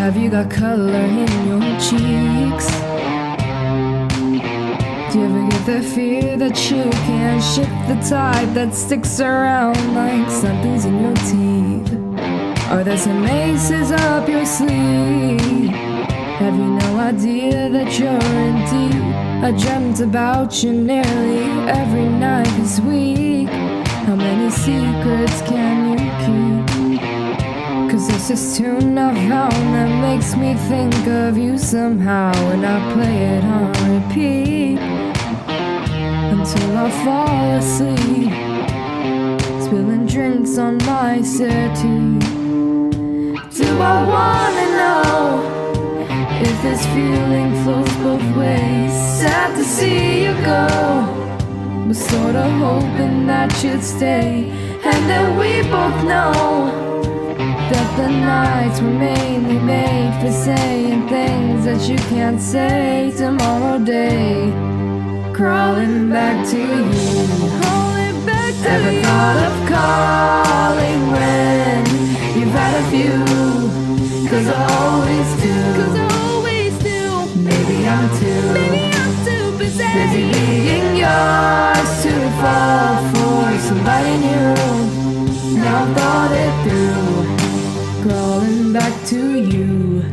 have you got color in your cheeks? Do you ever get the fear that you can't shift the tide that sticks around like something's in your teeth? Are there some aces up your sleeve? Have you no idea that you're in deep? I dreamt about you nearly every night this week. How many secrets can you keep? 'Cause there's this tune I found that makes me think of you somehow, and I play it on repeat until I fall asleep, spilling drinks on my settee. Do I wanna know if this feeling flows both ways? Sad to see you go, but sorta hoping that you'd stay. And then we both know that the nights were mainly made for saying things that you can't say tomorrow day. Crawling back to you, crawling back to ever you. Thought of calling when you've had a few? 'Cause I always do, 'cause I always do. Maybe I'm too busy being yours to fall for somebody new. Now I've thought it through, crawling back to you.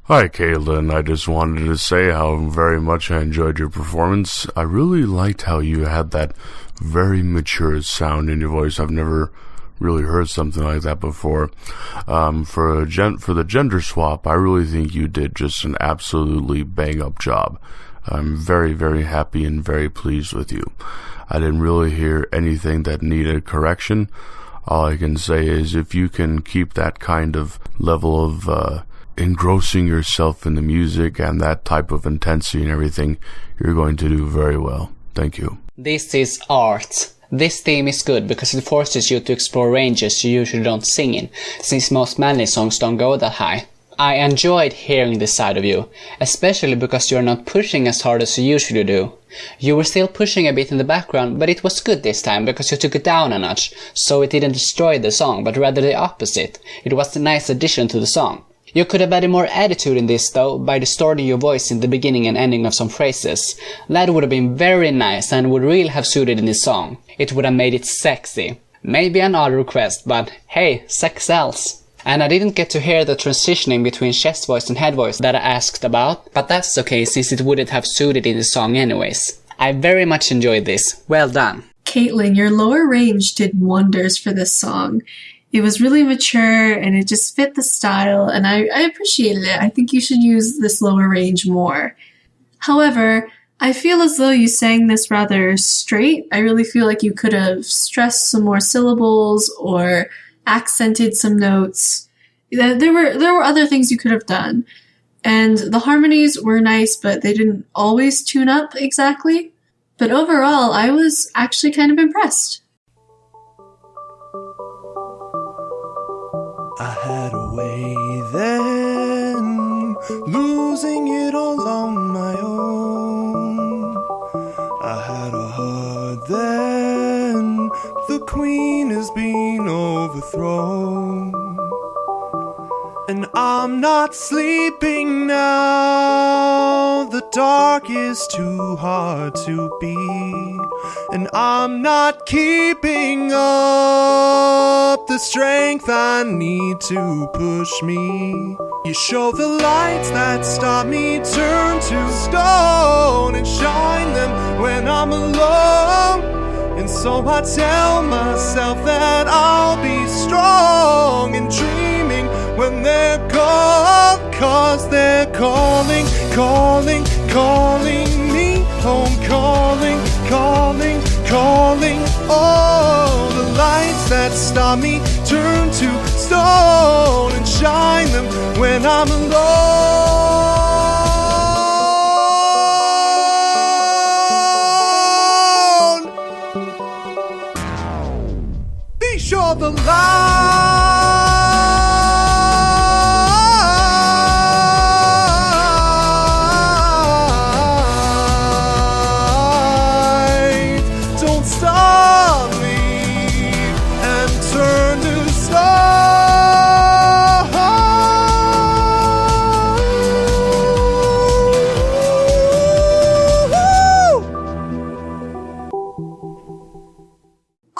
Hi, Katelyn. I just wanted to say how very much I enjoyed your performance. I really liked how you had that very mature sound in your voice. I've never really heard something like that before. For the gender swap, I really think you did just an absolutely bang-up job. I'm very, very happy and very pleased with you. I didn't really hear anything that needed correction. All I can say is if you can keep that kind of level of engrossing yourself in the music and that type of intensity and everything, you're going to do very well. Thank you. This is art. This theme is good because it forces you to explore ranges you usually don't sing in, since most manly songs don't go that high. I enjoyed hearing this side of you, especially because you are not pushing as hard as you usually do. You were still pushing a bit in the background, but it was good this time because you took it down a notch, so it didn't destroy the song, but rather the opposite. It was a nice addition to the song. You could have added more attitude in this though, by distorting your voice in the beginning and ending of some phrases. That would have been very nice and would really have suited in this song. It would have made it sexy. Maybe an odd request, but hey, sex sells. And I didn't get to hear the transitioning between chest voice and head voice that I asked about, but that's okay since it wouldn't have suited in the song anyways. I very much enjoyed this. Well done. Katelyn, your lower range did wonders for this song. It was really mature and it just fit the style, and I appreciated it. I think you should use this lower range more. However, I feel as though you sang this rather straight. I really feel like you could have stressed some more syllables or accented some notes. There were other things you could have done. And the harmonies were nice, but they didn't always tune up exactly. But overall, I was actually kind of impressed. I had a way then, losing it all on my own. I had a heart then, the queen has been overthrown. And I'm not sleeping now, the dark is too hard to beat. And I'm not keeping up the strength I need to push me. You show the lights that stop me turn to stone and shine them when I'm alone. And so I tell myself that I'll be strong and dreaming when they're gone, 'cause they're calling, calling, calling me home, calling, calling, calling. All the lights that stop me turn to stone and shine them when I'm alone. Be sure the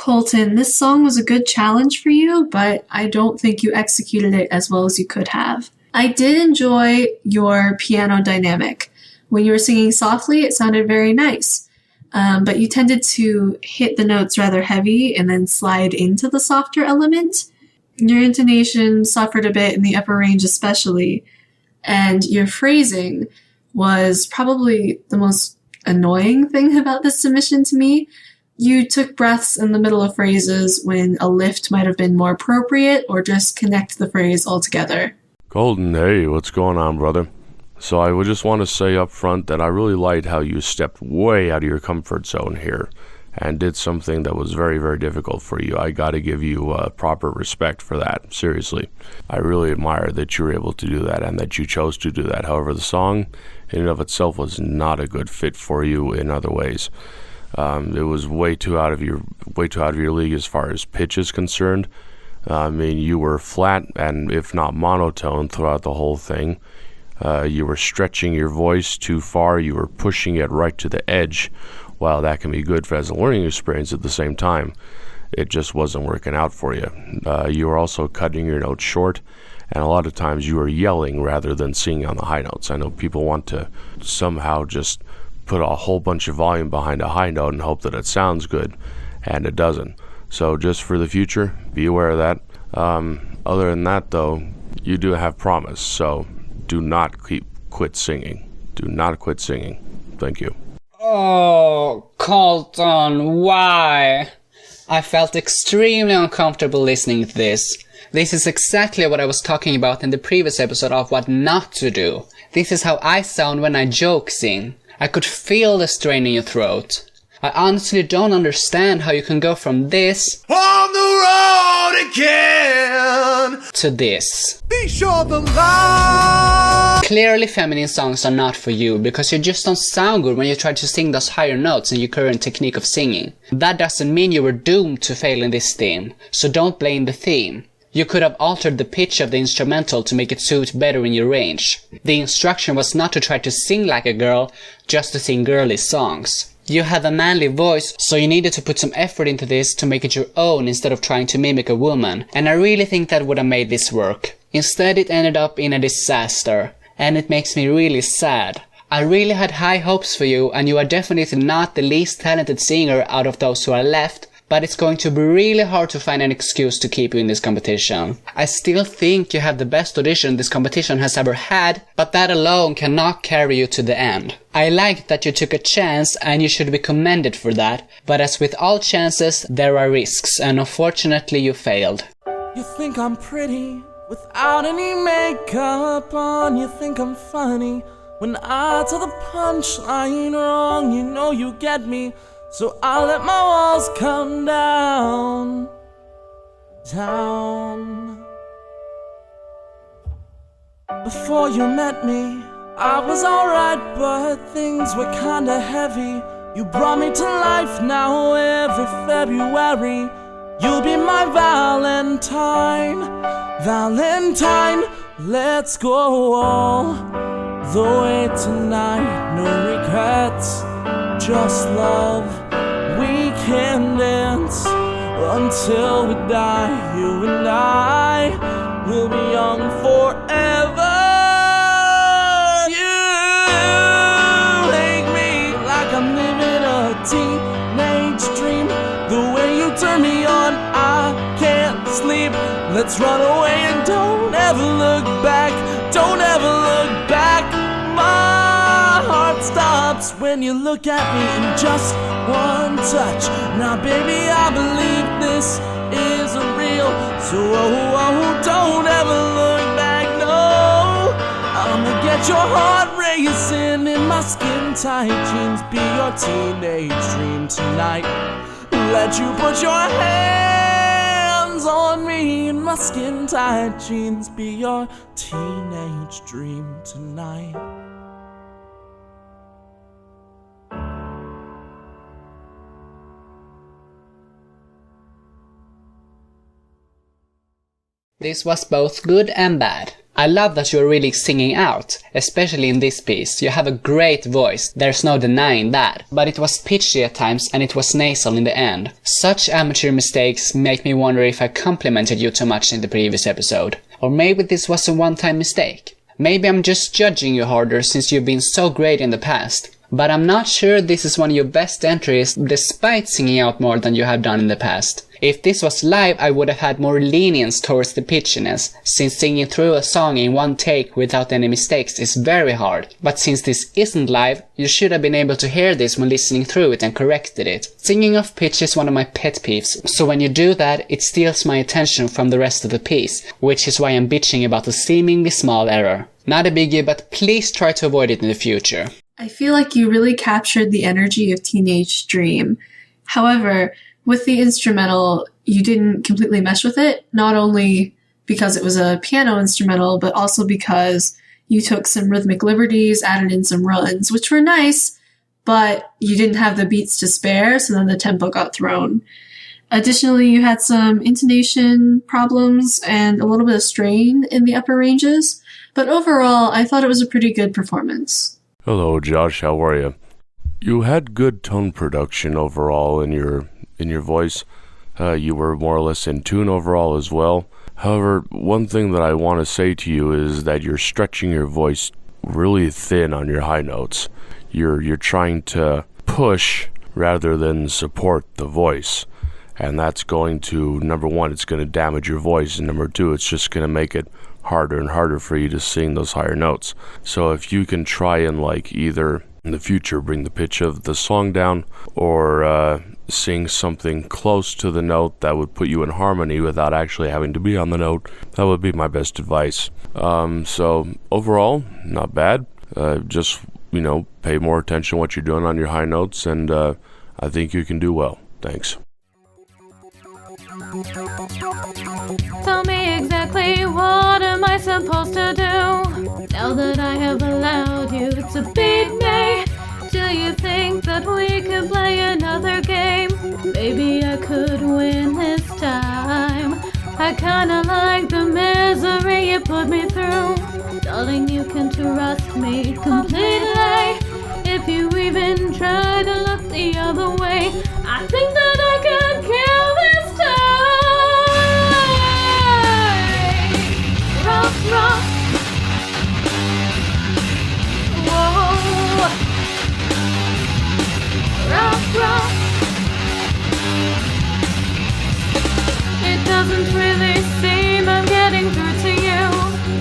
Colton, this song was a good challenge for you, but I don't think you executed it as well as you could have. I did enjoy your piano dynamic. When you were singing softly, it sounded very nice, but you tended to hit the notes rather heavy and then slide into the softer element. Your intonation suffered a bit in the upper range especially, and your phrasing was probably the most annoying thing about this submission to me. You took breaths in the middle of phrases when a lift might have been more appropriate, or just connect the phrase altogether. Colton, hey, what's going on, brother? So I would just want to say up front that I really liked how you stepped way out of your comfort zone here and did something that was very, very difficult for you. I got to give you proper respect for that, seriously. I really admire that you were able to do that and that you chose to do that. However, the song in and of itself was not a good fit for you in other ways. It was way too out of your league as far as pitch is concerned. I mean, you were flat and if not monotone throughout the whole thing. You were stretching your voice too far. You were pushing it right to the edge. While that can be good as a learning experience, at the same time, it just wasn't working out for you. You were also cutting your notes short, and a lot of times you were yelling rather than singing on the high notes. I know people want to somehow just put a whole bunch of volume behind a high note and hope that it sounds good, and it doesn't. So just for the future, be aware of that. Other than that, though, you do have promise, so do not quit singing. Do not quit singing. Thank you. Oh, Colton, why? I felt extremely uncomfortable listening to this. This is exactly what I was talking about in the previous episode of what not to do. This is how I sound when I joke sing. I could feel the strain in your throat. I honestly don't understand how you can go from this On the road again. to this. Be sure the line. Clearly feminine songs are not for you because you just don't sound good when you try to sing those higher notes in your current technique of singing. That doesn't mean you were doomed to fail in this theme, so don't blame the theme. You could have altered the pitch of the instrumental to make it suit better in your range. The instruction was not to try to sing like a girl, just to sing girly songs. You have a manly voice, so you needed to put some effort into this to make it your own instead of trying to mimic a woman, and I really think that would have made this work. Instead it ended up in a disaster, and it makes me really sad. I really had high hopes for you, and you are definitely not the least talented singer out of those who are left, but it's going to be really hard to find an excuse to keep you in this competition. I still think you have the best audition this competition has ever had, but that alone cannot carry you to the end. I like that you took a chance and you should be commended for that, but as with all chances, there are risks, and unfortunately you failed. You think I'm pretty without any makeup on. You think I'm funny when I tell the punchline wrong. You know you get me, so I let my walls come down. Before you met me, I was alright, but things were kinda heavy. You brought me to life now every February. You'll be my Valentine. Valentine, let's go all the way tonight. No regrets, just love. We can dance until we die. You and I will be young forever. You make me like I'm living a teenage dream. The way you turn me on, I can't sleep. Let's run away and don't ever look back. Don't ever look back. My heart stops when you look at me in just one touch. Now baby, I believe this is real. So don't ever look back, no. I'ma get your heart racing in my skin-tight jeans. Be your teenage dream tonight. Let you put your hands on me in my skin-tight jeans. Be your teenage dream tonight. This was both good and bad. I love that you're really singing out, especially in this piece. You have a great voice, there's no denying that. But it was pitchy at times and it was nasal in the end. Such amateur mistakes make me wonder if I complimented you too much in the previous episode. Or maybe this was a one-time mistake. Maybe I'm just judging you harder since you've been so great in the past. But I'm not sure this is one of your best entries despite singing out more than you have done in the past. If this was live, I would have had more lenience towards the pitchiness, since singing through a song in one take without any mistakes is very hard. But since this isn't live, you should have been able to hear this when listening through it and corrected it. Singing off pitch is one of my pet peeves, so when you do that, it steals my attention from the rest of the piece, which is why I'm bitching about a seemingly small error. Not a biggie, but please try to avoid it in the future. I feel like you really captured the energy of Teenage Dream. However, with the instrumental, you didn't completely mesh with it, not only because it was a piano instrumental, but also because you took some rhythmic liberties, added in some runs, which were nice, but you didn't have the beats to spare, so then the tempo got thrown. Additionally, you had some intonation problems and a little bit of strain in the upper ranges, but overall, I thought it was a pretty good performance. Hello, Josh. How are you? You had good tone production overall in your voice. You were more or less in tune overall as well. However, one thing that I want to say to you is that you're stretching your voice really thin on your high notes. You're trying to push rather than support the voice. And that's going to, number one, it's going to damage your voice, and number two, it's just going to make it harder and harder for you to sing those higher notes. So if you can try and either in the future bring the pitch of the song down or sing something close to the note that would put you in harmony without actually having to be on the note, that would be my best advice. So overall, not bad. Just, pay more attention to what you're doing on your high notes, and I think you can do well. Thanks. Tell me exactly what am I supposed to do now that I have allowed you to beat me? Do you think that we could play another game? Maybe I could win this time. I kinda like the misery you put me through. Darling, you can trust me completely. If you even try to look the other way, I think that I can kill this time. Rock, rock. Whoa. Rock, rock. It doesn't really seem I'm getting through to you.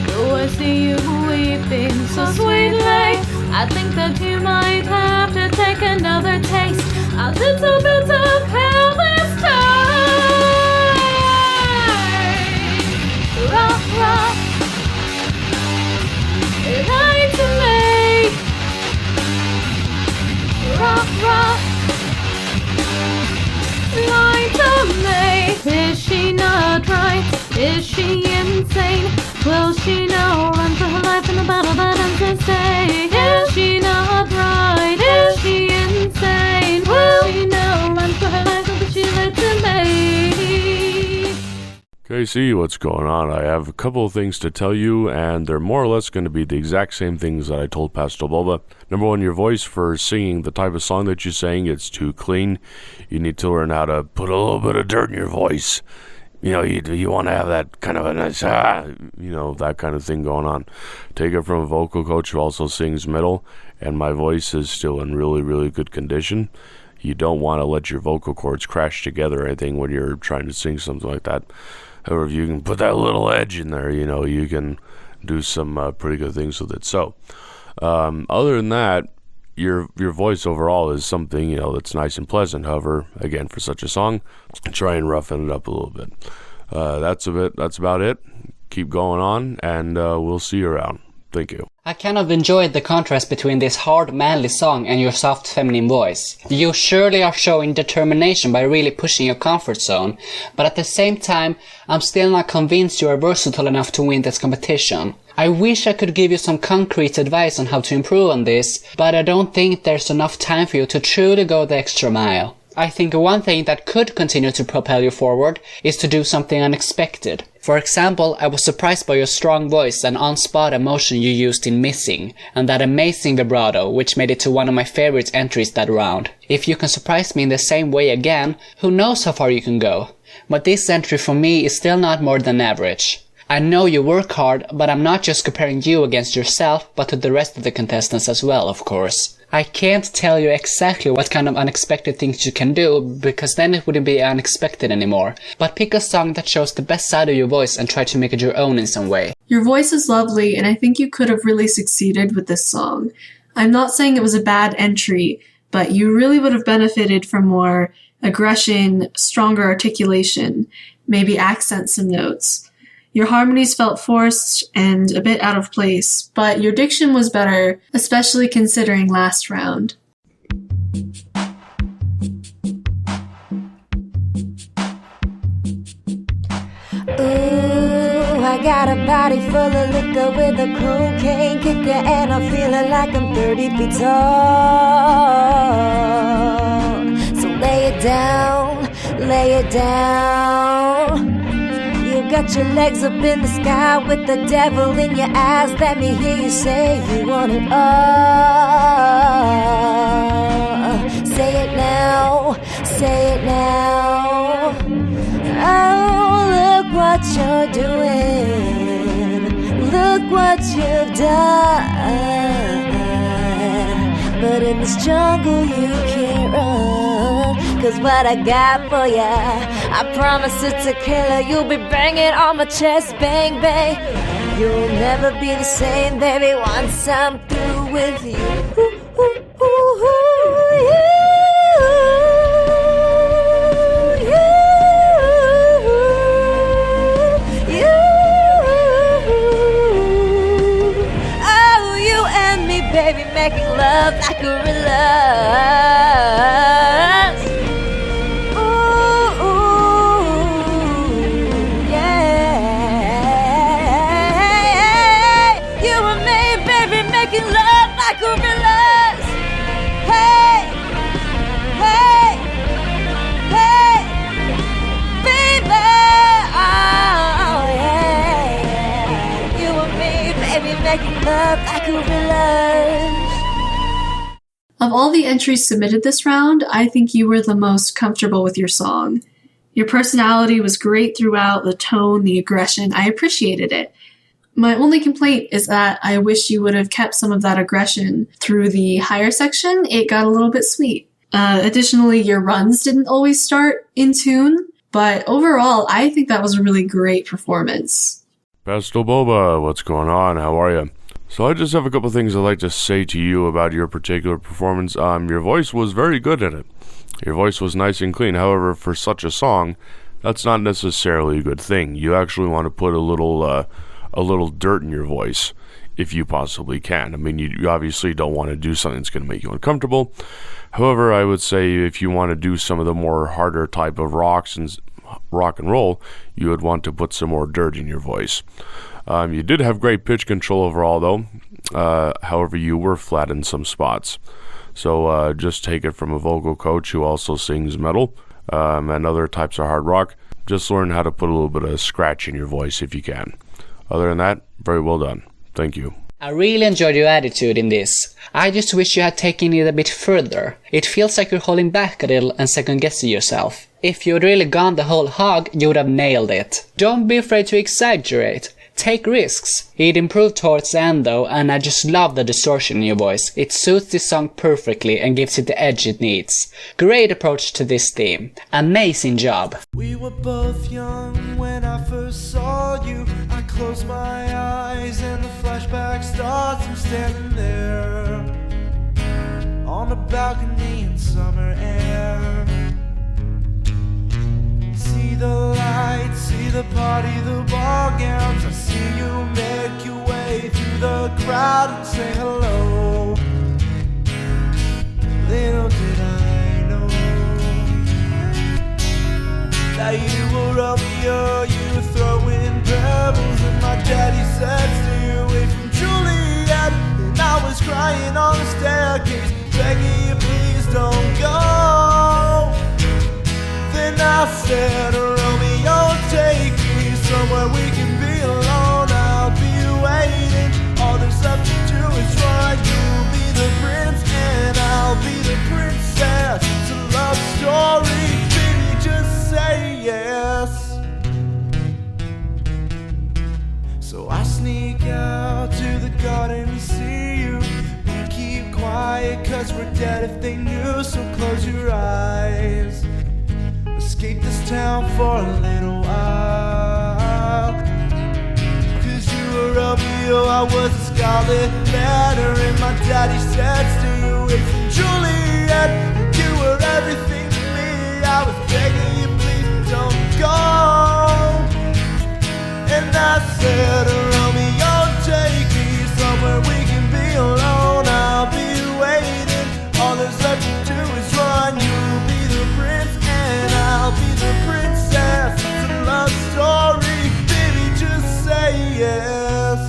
Though I see you weeping so sweetly, I think that you might have to take another taste. A little bit of hell this time. Rock, rock. Lie to me. Rock, rock. Lie to me. Is she not right? Is she insane? Will she now run for her life in a battle that ends insane? Is she not right? Is she insane? Will she now run for her life or she let to me? KC, what's going on? I have a couple of things to tell you, and they're more or less going to be the exact same things that I told PastelBoba. Number one, your voice for singing the type of song that you're saying, it's too clean. You need to learn how to put a little bit of dirt in your voice. You want to have that kind of a nice, that kind of thing going on. Take it from a vocal coach who also sings metal, and my voice is still in really, really good condition. You don't want to let your vocal cords crash together or anything when you're trying to sing something like that. However, if you can put that little edge in there, you can do some pretty good things with it. So, other than that, your voice overall is something, that's nice and pleasant. However, again, for such a song, try and roughen it up a little bit. That's about it. Keep going on, and we'll see you around. Thank you. I kind of enjoyed the contrast between this hard manly song and your soft feminine voice. You surely are showing determination by really pushing your comfort zone, but at the same time, I'm still not convinced you are versatile enough to win this competition. I wish I could give you some concrete advice on how to improve on this, but I don't think there's enough time for you to truly go the extra mile. I think one thing that could continue to propel you forward is to do something unexpected. For example, I was surprised by your strong voice and on-spot emotion you used in Missing, and that amazing vibrato, which made it to one of my favorite entries that round. If you can surprise me in the same way again, who knows how far you can go. But this entry for me is still not more than average. I know you work hard, but I'm not just comparing you against yourself, but to the rest of the contestants as well, of course. I can't tell you exactly what kind of unexpected things you can do, because then it wouldn't be unexpected anymore. But pick a song that shows the best side of your voice and try to make it your own in some way. Your voice is lovely, and I think you could have really succeeded with this song. I'm not saying it was a bad entry, but you really would have benefited from more aggression, stronger articulation, maybe accent some notes. Your harmonies felt forced and a bit out of place, but your diction was better, especially considering last round. Ooh, I got a body full of liquor with a cocaine kicker, and I'm feeling like I'm 30 feet tall. So lay it down, lay it down. You got your legs up in the sky with the devil in your eyes. Let me hear you say you want it all. Say it now, say it now. Oh, look what you're doing. Look what you've done. But in this jungle you can't run. 'Cause what I got for ya, I promise it's a killer. You'll be banging on my chest, bang, bang. You'll never be the same, baby, once I'm through with you. Ooh, ooh, ooh, ooh, you. Baby, making love like gorillas. Ooh, ooh, yeah. You and me, baby, making love like gorillas. Hey, hey, hey, baby. Oh, yeah. You and me, baby, making love like gorillas. Of all the entries submitted this round, I think you were the most comfortable with your song. Your personality was great throughout, the tone, the aggression. I appreciated it. My only complaint is that I wish you would have kept some of that aggression through the higher section. It got a little bit sweet. Additionally, your runs didn't always start in tune, but overall, I think that was a really great performance. PastelBoba, what's going on? How are you? So I just have a couple things I'd like to say to you about your particular performance. Your voice was very good in it. Your voice was nice and clean. However, for such a song, that's not necessarily a good thing. You actually want to put a little dirt in your voice, if you possibly can. I mean, you obviously don't want to do something that's going to make you uncomfortable. However, I would say if you want to do some of the more harder type of rock and roll, you would want to put some more dirt in your voice. You did have great pitch control overall, though. However, you were flat in some spots. So just take it from a vocal coach who also sings metal and other types of hard rock. Just learn how to put a little bit of scratch in your voice if you can. Other than that, very well done. Thank you. I really enjoyed your attitude in this. I just wish you had taken it a bit further. It feels like you're holding back a little and second-guessing yourself. If you had really gone the whole hog, you would have nailed it. Don't be afraid to exaggerate. Take risks. It improved towards the end though, and I just love the distortion in your voice. It suits this song perfectly and gives it the edge it needs. Great approach to this theme. Amazing job. We were both young when I first saw you. I close my eyes and the flashback starts. I'm standing there on the balcony in summer air. See the lights, see the party, the ball gowns. I see you make your way through the crowd and say hello. Little did I know that you were Romeo, you were throwing pebbles, and my daddy said stay away from Juliet. And I was crying on the staircase, begging you please don't go. if they knew, so close your eyes. Escape this town for a little while. 'Cause you were Romeo, I was a scarlet letter, and my daddy said stay away from Juliet. You were everything to me, I was begging you please don't go. And I said, Romeo, take me somewhere we can be alone. I'll be waiting, all there's left to do is run. You'll be the prince and I'll be the princess. It's a love story, baby, just say yes.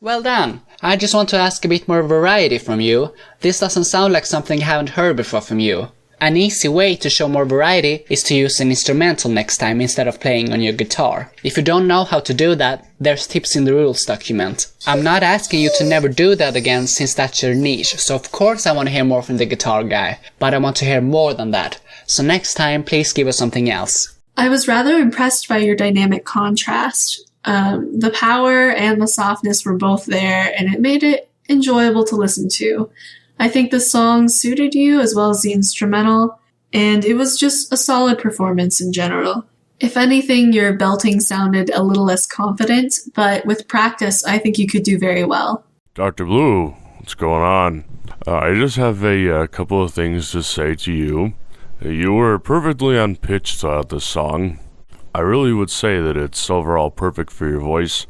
Well done! I just want to ask a bit more variety from you. This doesn't sound like something I haven't heard before from you. An easy way to show more variety is to use an instrumental next time instead of playing on your guitar. If you don't know how to do that, there's tips in the rules document. I'm not asking you to never do that again since that's your niche, so of course I want to hear more from the guitar guy, but I want to hear more than that. So next time, please give us something else. I was rather impressed by your dynamic contrast. The power and the softness were both there, and it made it enjoyable to listen to. I think the song suited you as well as the instrumental, and it was just a solid performance in general. If anything, your belting sounded a little less confident, but with practice, I think you could do very well. DoctorBlu, what's going on? I just have a couple of things to say to you. You were perfectly on pitch throughout the song. I really would say that it's overall perfect for your voice.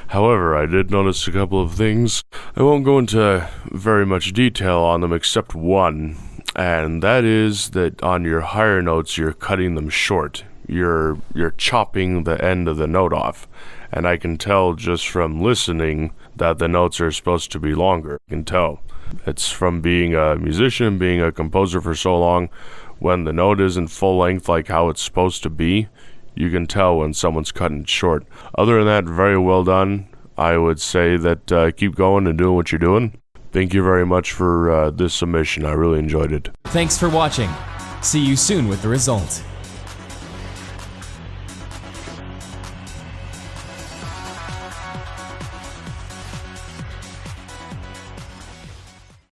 However, I did notice a couple of things. I won't go into very much detail on them except one, and that is that on your higher notes you're cutting them short. You're chopping the end of the note off, and I can tell just from listening that the notes are supposed to be longer. I can tell. It's from being a musician, being a composer for so long. When the note isn't full length like how it's supposed to be, you can tell when someone's cutting it short. Other than that, very well done. I would say that keep going and doing what you're doing. Thank you very much for this submission. I really enjoyed it. Thanks for watching. See you soon with the result.